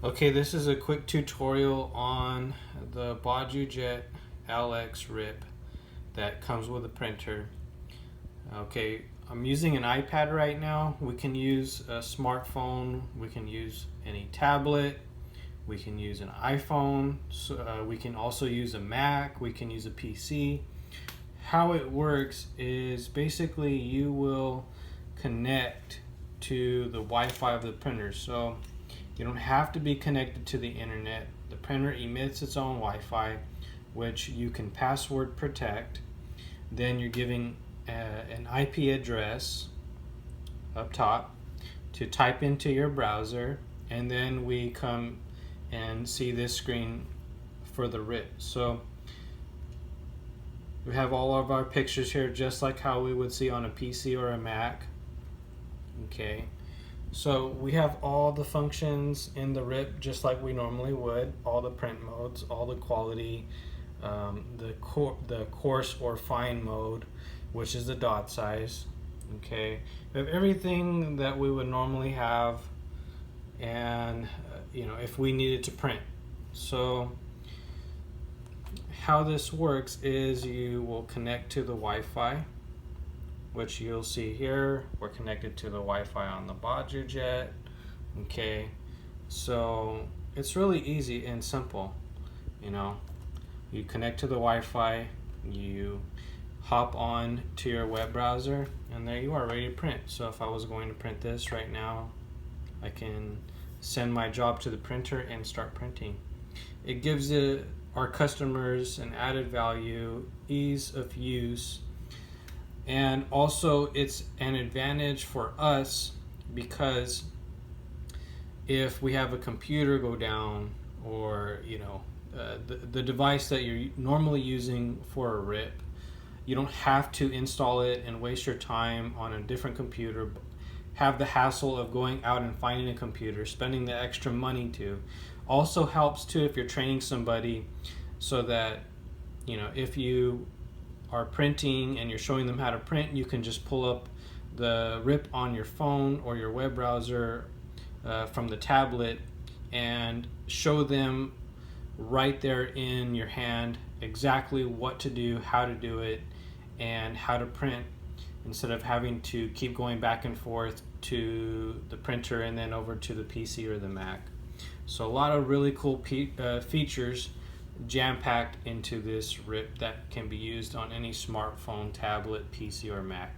Okay, this is a quick tutorial on the Bajujet LX RIP that comes with a printer. Okay, I'm using an iPad right now. We can use a smartphone, we can use any tablet, we can use an iPhone, we can also use a Mac, we can use a PC. How it works is basically you will connect to the Wi-Fi of the printer. So you don't have to be connected to the internet. The printer emits its own Wi-Fi, which you can password protect. Then you're giving an IP address up top to type into your browser, and then we come and see this screen for the RIP. So we have all of our pictures here just like how we would see on a PC or a Mac. Okay, so we have all the functions in the RIP just like we normally would, all the print modes, all the quality, the coarse or fine mode, which is the dot size. Okay, we have everything that we would normally have, and if we needed to print. So how this works is you will connect to the Wi-Fi, which you'll see here. We're connected to the Wi-Fi on the Bajujet. Okay, so it's really easy and simple. You connect to the Wi-Fi, you hop on to your web browser, and there you are, ready to print. So if I was going to print this right now, I can send my job to the printer and start printing. It gives our customers an added value, ease of use, and also it's an advantage for us because if we have a computer go down, or the device that you're normally using for a RIP, you don't have to install it and waste your time on a different computer, have the hassle of going out and finding a computer, spending the extra money to. Also helps too if you're training somebody, so that if you are printing and you're showing them how to print, you can just pull up the RIP on your phone or your web browser from the tablet and show them right there in your hand exactly what to do, how to do it, and how to print, instead of having to keep going back and forth to the printer and then over to the PC or the Mac. So a lot of really cool features jam-packed into this RIP that can be used on any smartphone, tablet, PC, or Mac.